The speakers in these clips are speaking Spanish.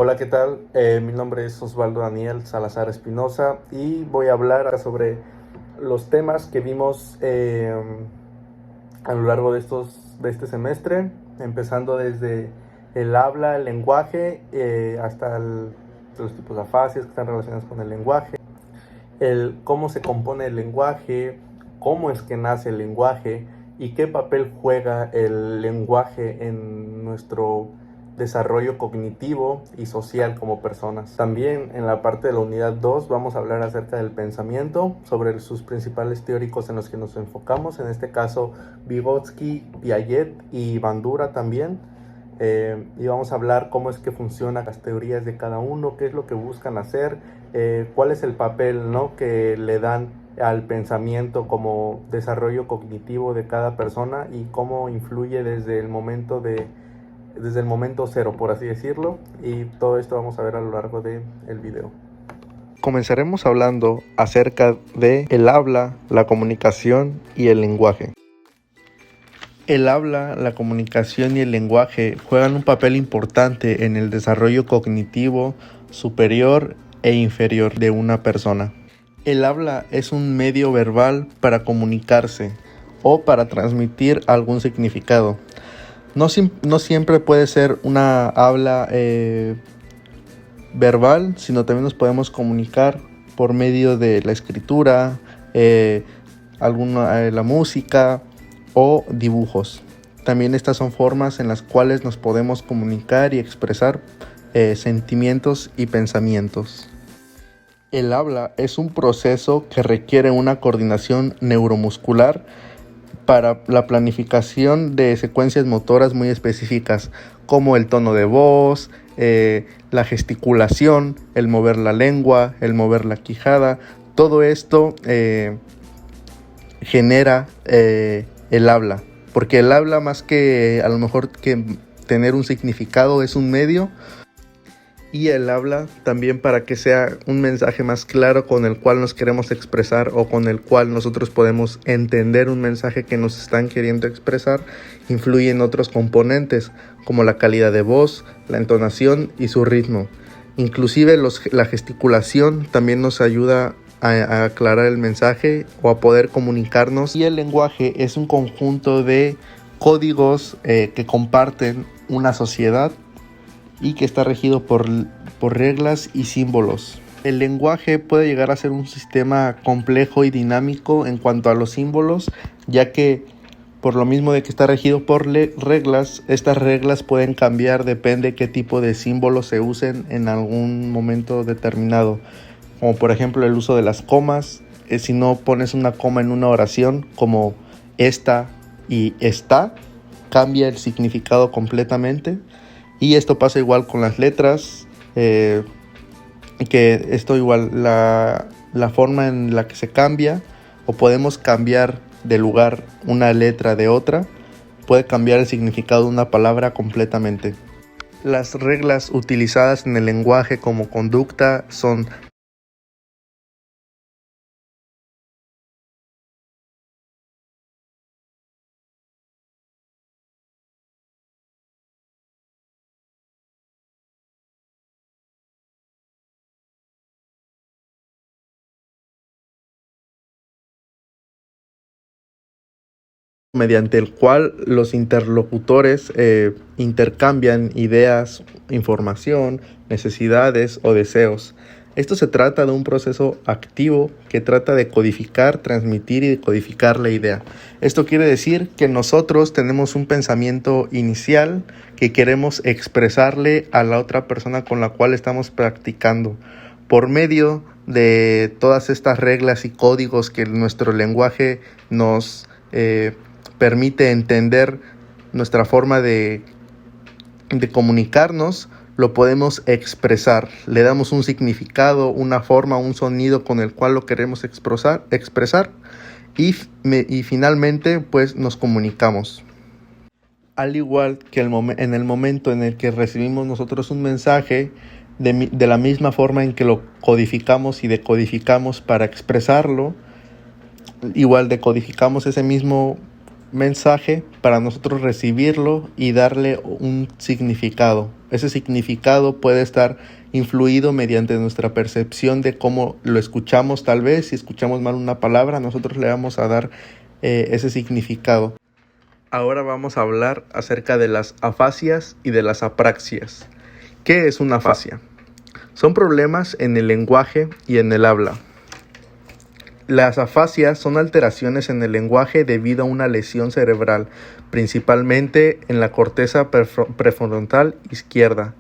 Hola, ¿qué tal? Mi nombre es Osvaldo Daniel Salazar Espinosa y voy a hablar sobre los temas que vimos a lo largo de este semestre, empezando desde el habla, el lenguaje, hasta los tipos de afasias que están relacionados con el lenguaje, el cómo se compone el lenguaje, cómo es que nace el lenguaje y qué papel juega el lenguaje en nuestro desarrollo cognitivo y social como personas. También en la parte de la unidad 2 vamos a hablar acerca del pensamiento, sobre sus principales teóricos en los que nos enfocamos, en este caso Vygotsky, Piaget y Bandura también. Y vamos a hablar cómo es que funcionan las teorías de cada uno, qué es lo que buscan hacer, cuál es el papel, ¿no?, que le dan al pensamiento como desarrollo cognitivo de cada persona y cómo influye desde el momento cero, por así decirlo, y todo esto vamos a ver a lo largo del video. Comenzaremos hablando acerca de el habla, la comunicación y el lenguaje. El habla, la comunicación y el lenguaje juegan un papel importante en el desarrollo cognitivo superior e inferior de una persona. El habla es un medio verbal para comunicarse o para transmitir algún significado. No siempre puede ser una habla verbal, sino también nos podemos comunicar por medio de la escritura, la música o dibujos. También estas son formas en las cuales nos podemos comunicar y expresar sentimientos y pensamientos. El habla es un proceso que requiere una coordinación neuromuscular para la planificación de secuencias motoras muy específicas, como el tono de voz, la gesticulación, el mover la lengua, el mover la quijada. Todo esto genera el habla, porque el habla, más que a lo mejor que tener un significado, es un medio, y el habla también para que sea un mensaje más claro con el cual nos queremos expresar o con el cual nosotros podemos entender un mensaje que nos están queriendo expresar. Influye en otros componentes como la calidad de voz, la entonación y su ritmo. Inclusive la gesticulación también nos ayuda a aclarar el mensaje o a poder comunicarnos. Y el lenguaje es un conjunto de códigos que comparten una sociedad y que está regido por reglas y símbolos. El lenguaje puede llegar a ser un sistema complejo y dinámico en cuanto a los símbolos, ya que por lo mismo de que está regido por reglas, estas reglas pueden cambiar, depende qué tipo de símbolos se usen en algún momento determinado. Como por ejemplo el uso de las comas. Si no pones una coma en una oración, como esta y está, cambia el significado completamente. Y esto pasa igual con las letras, que esto igual, la forma en la que se cambia, o podemos cambiar de lugar una letra de otra, puede cambiar el significado de una palabra completamente. Las reglas utilizadas en el lenguaje como conducta son: mediante el cual los interlocutores intercambian ideas, información, necesidades o deseos. Esto se trata de un proceso activo que trata de codificar, transmitir y decodificar la idea. Esto quiere decir que nosotros tenemos un pensamiento inicial que queremos expresarle a la otra persona con la cual estamos practicando. Por medio de todas estas reglas y códigos que nuestro lenguaje nos permite entender nuestra forma de comunicarnos, lo podemos expresar. Le damos un significado, una forma, un sonido con el cual lo queremos expresar y finalmente pues nos comunicamos. Al igual que en el momento en el que recibimos nosotros un mensaje, de la misma forma en que lo codificamos y decodificamos para expresarlo, igual decodificamos ese mismo mensaje para nosotros recibirlo y darle un significado. Ese significado puede estar influido mediante nuestra percepción de cómo lo escuchamos. Tal vez si escuchamos mal una palabra, nosotros le vamos a dar ese significado. Ahora vamos a hablar acerca de las afasias y de las apraxias. ¿Qué es una afasia? Son problemas en el lenguaje y en el habla. Las afasias son alteraciones en el lenguaje debido a una lesión cerebral, principalmente en la corteza prefrontal izquierda.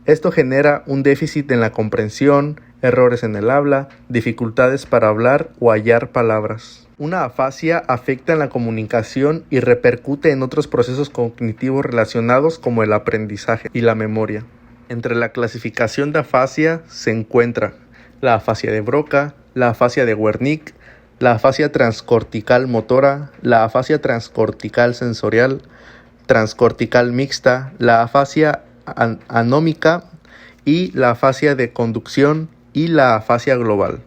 Esto genera un déficit en la comprensión, errores en el habla, dificultades para hablar o hallar palabras. Una afasia afecta en la comunicación y repercute en otros procesos cognitivos relacionados como el aprendizaje y la memoria. Entre la clasificación de afasia se encuentra la afasia de Broca, la afasia de Wernicke, la afasia transcortical motora, la afasia transcortical sensorial, transcortical mixta, la afasia anómica y la afasia de conducción y la afasia global.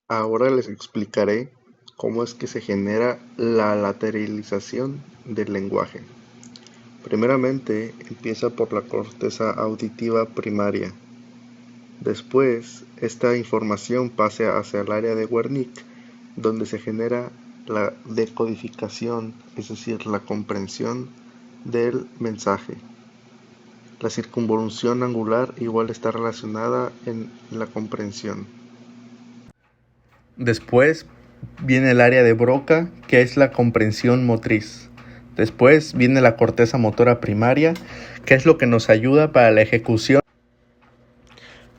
Ahora les explicaré cómo es que se genera la lateralización del lenguaje. Primeramente empieza por la corteza auditiva primaria. Después, esta información pasa hacia el área de Wernicke, donde se genera la decodificación, es decir, la comprensión del mensaje. La circunvolución angular igual está relacionada en la comprensión. Después viene el área de Broca, que es la comprensión motriz. Después viene la corteza motora primaria, que es lo que nos ayuda para la ejecución.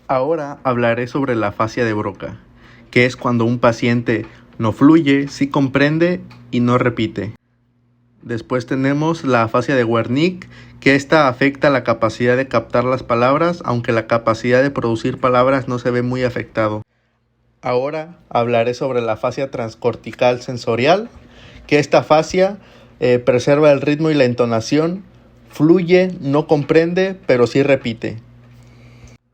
Ahora hablaré sobre la afasia de Broca, que es cuando un paciente no fluye, sí comprende y no repite. Después tenemos la afasia de Wernicke, que esta afecta la capacidad de captar las palabras, aunque la capacidad de producir palabras no se ve muy afectado. Ahora hablaré sobre la afasia transcortical sensorial, que esta afasia preserva el ritmo y la entonación, fluye, no comprende, pero sí repite.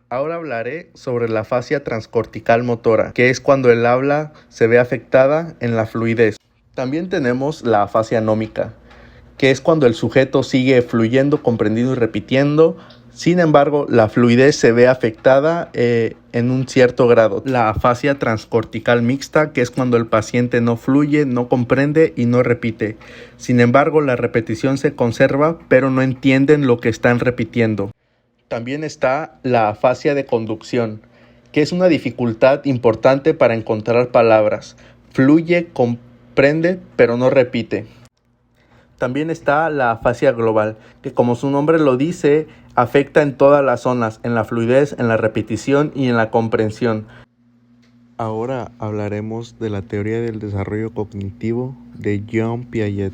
Ahora hablaré sobre la afasia transcortical motora, que es cuando el habla se ve afectada en la fluidez. También tenemos la afasia anómica, que es cuando el sujeto sigue fluyendo, comprendiendo y repitiendo. Sin embargo, la fluidez se ve afectada en un cierto grado. La afasia transcortical mixta, que es cuando el paciente no fluye, no comprende y no repite. Sin embargo, la repetición se conserva, pero no entienden lo que están repitiendo. También está la afasia de conducción, que es una dificultad importante para encontrar palabras. Fluye, comprende, pero no repite. También está la afasia global, que como su nombre lo dice, afecta en todas las zonas, en la fluidez, en la repetición y en la comprensión. Ahora hablaremos de la teoría del desarrollo cognitivo de Jean Piaget,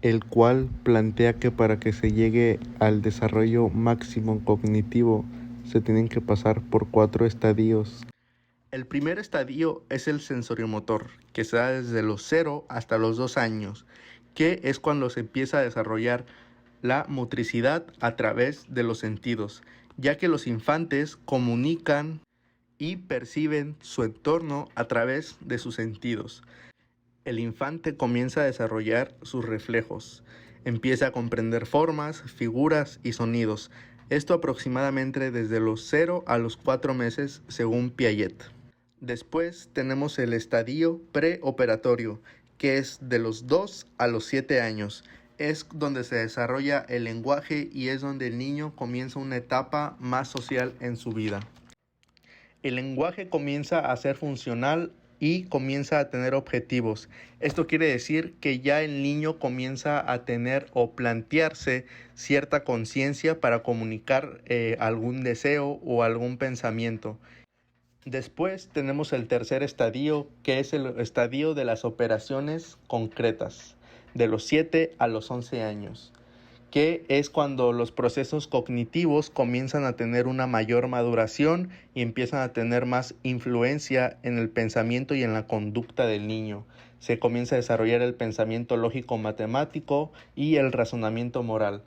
el cual plantea que para que se llegue al desarrollo máximo cognitivo se tienen que pasar por 4 estadios. El primer estadio es el sensoriomotor, que se da desde los 0 hasta los 2 años, que es cuando se empieza a desarrollar la motricidad a través de los sentidos, ya que los infantes comunican y perciben su entorno a través de sus sentidos. El infante comienza a desarrollar sus reflejos, empieza a comprender formas, figuras y sonidos, esto aproximadamente desde los 0 a los 4 meses según Piaget. Después tenemos el estadio preoperatorio, que es de los 2 a los 7 años. Es donde se desarrolla el lenguaje y es donde el niño comienza una etapa más social en su vida. El lenguaje comienza a ser funcional y comienza a tener objetivos. Esto quiere decir que ya el niño comienza a tener o plantearse cierta conciencia para comunicar algún deseo o algún pensamiento. Después tenemos el tercer estadio, que es el estadio de las operaciones concretas, de los 7 a los 11 años, que es cuando los procesos cognitivos comienzan a tener una mayor maduración y empiezan a tener más influencia en el pensamiento y en la conducta del niño. Se comienza a desarrollar el pensamiento lógico-matemático y el razonamiento moral.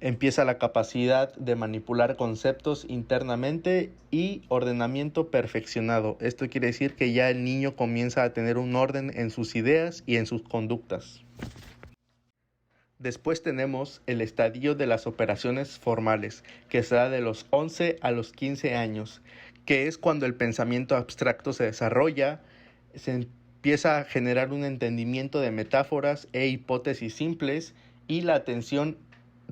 Empieza la capacidad de manipular conceptos internamente y ordenamiento perfeccionado. Esto quiere decir que ya el niño comienza a tener un orden en sus ideas y en sus conductas. Después tenemos el estadio de las operaciones formales, que se da de los 11 a los 15 años, que es cuando el pensamiento abstracto se desarrolla, se empieza a generar un entendimiento de metáforas e hipótesis simples y la atención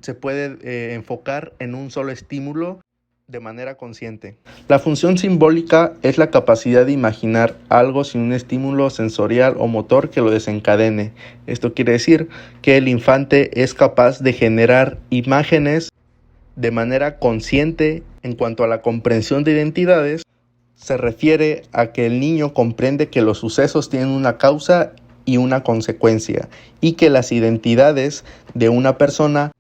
se puede enfocar en un solo estímulo de manera consciente. La función simbólica es la capacidad de imaginar algo sin un estímulo sensorial o motor que lo desencadene. Esto quiere decir que el infante es capaz de generar imágenes de manera consciente. En cuanto a la comprensión de identidades, se refiere a que el niño comprende que los sucesos tienen una causa y una consecuencia y que las identidades de una persona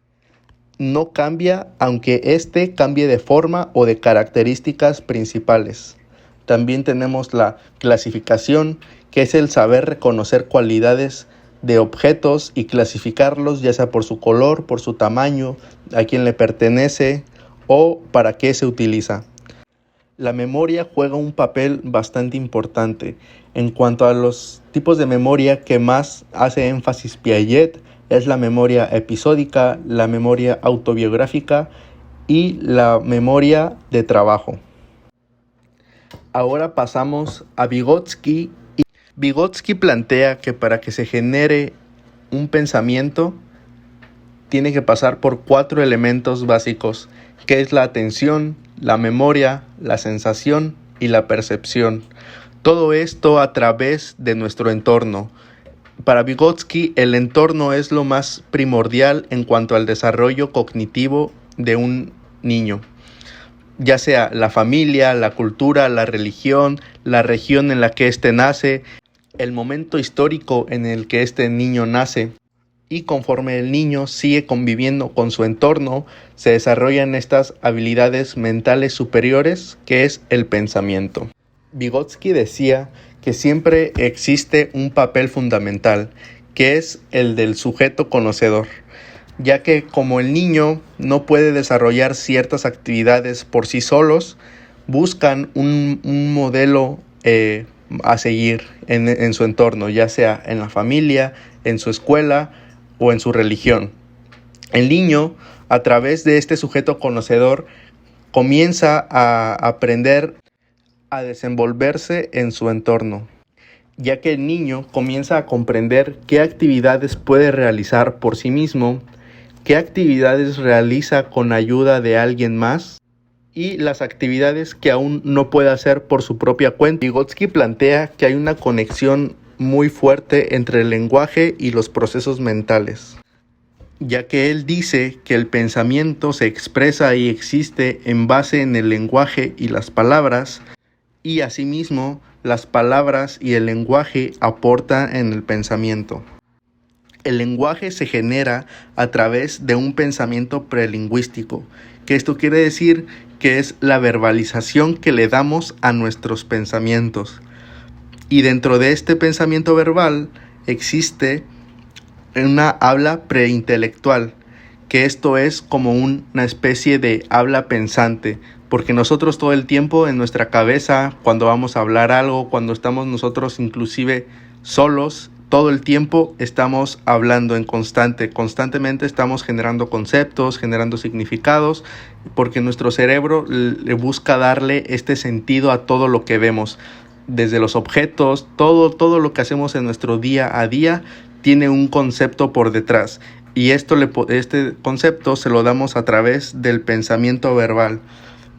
no cambia aunque éste cambie de forma o de características principales. También tenemos la clasificación, que es el saber reconocer cualidades de objetos y clasificarlos, ya sea por su color, por su tamaño, a quién le pertenece o para qué se utiliza. La memoria juega un papel bastante importante. En cuanto a los tipos de memoria que más hace énfasis Piaget, es la memoria episódica, la memoria autobiográfica y la memoria de trabajo. Ahora pasamos a Vygotsky. Vygotsky plantea que para que se genere un pensamiento tiene que pasar por 4 elementos básicos, que es la atención, la memoria, la sensación y la percepción. Todo esto a través de nuestro entorno. Para Vygotsky, el entorno es lo más primordial en cuanto al desarrollo cognitivo de un niño, ya sea la familia, la cultura, la religión, la región en la que éste nace, el momento histórico en el que este niño nace. Y conforme el niño sigue conviviendo con su entorno, se desarrollan estas habilidades mentales superiores, que es el pensamiento. Vygotsky decía que siempre existe un papel fundamental, que es el del sujeto conocedor, ya que como el niño no puede desarrollar ciertas actividades por sí solos, buscan un modelo a seguir en su entorno, ya sea en la familia, en su escuela o en su religión. El niño, a través de este sujeto conocedor, comienza a aprender a desenvolverse en su entorno, ya que el niño comienza a comprender qué actividades puede realizar por sí mismo, qué actividades realiza con ayuda de alguien más y las actividades que aún no puede hacer por su propia cuenta. Vygotsky plantea que hay una conexión muy fuerte entre el lenguaje y los procesos mentales, ya que él dice que el pensamiento se expresa y existe en base en el lenguaje y las palabras, y asimismo las palabras y el lenguaje aportan en el pensamiento. El lenguaje se genera a través de un pensamiento prelingüístico, que esto quiere decir que es la verbalización que le damos a nuestros pensamientos. Y dentro de este pensamiento verbal existe una habla preintelectual, que esto es como una especie de habla pensante, porque nosotros todo el tiempo en nuestra cabeza, cuando vamos a hablar algo, cuando estamos nosotros inclusive solos, todo el tiempo estamos hablando constantemente estamos generando conceptos, generando significados, porque nuestro cerebro le busca darle este sentido a todo lo que vemos, desde los objetos, todo lo que hacemos en nuestro día a día tiene un concepto por detrás, y este concepto se lo damos a través del pensamiento verbal.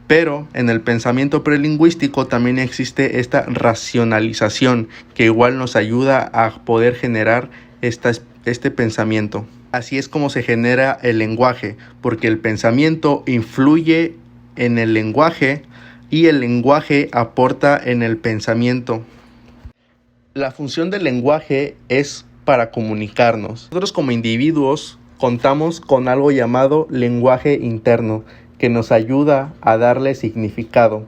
Pero en el pensamiento prelingüístico también existe esta racionalización que igual nos ayuda a poder generar este pensamiento. Así es como se genera el lenguaje, porque el pensamiento influye en el lenguaje y el lenguaje aporta en el pensamiento. La función del lenguaje es para comunicarnos. Nosotros como individuos contamos con algo llamado lenguaje interno, que nos ayuda a darle significado.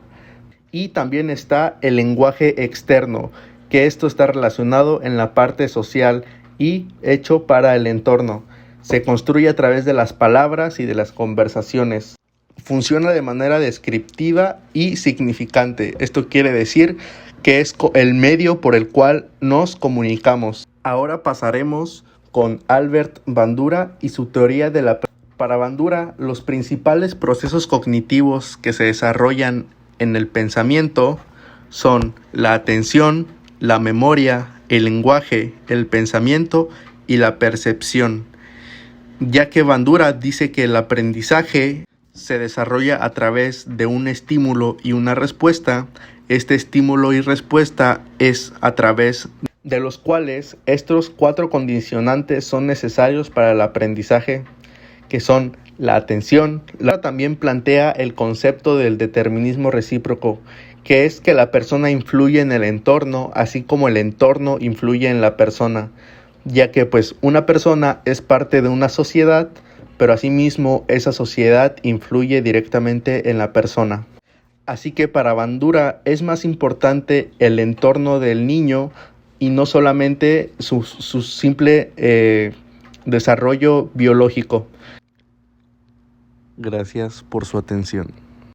Y también está el lenguaje externo, que esto está relacionado en la parte social y hecho para el entorno. Se construye a través de las palabras y de las conversaciones. Funciona de manera descriptiva y significante. Esto quiere decir que es el medio por el cual nos comunicamos. Ahora pasaremos con Albert Bandura y su teoría de la... Para Bandura, los principales procesos cognitivos que se desarrollan en el pensamiento son la atención, la memoria, el lenguaje, el pensamiento y la percepción, ya que Bandura dice que el aprendizaje se desarrolla a través de un estímulo y una respuesta. Este estímulo y respuesta es a través de los cuales estos 4 condicionantes son necesarios para el aprendizaje, que son la atención. También plantea el concepto del determinismo recíproco, que es que la persona influye en el entorno, así como el entorno influye en la persona, ya que pues una persona es parte de una sociedad, pero asimismo esa sociedad influye directamente en la persona. Así que para Bandura es más importante el entorno del niño y no solamente su simple desarrollo biológico. Gracias por su atención.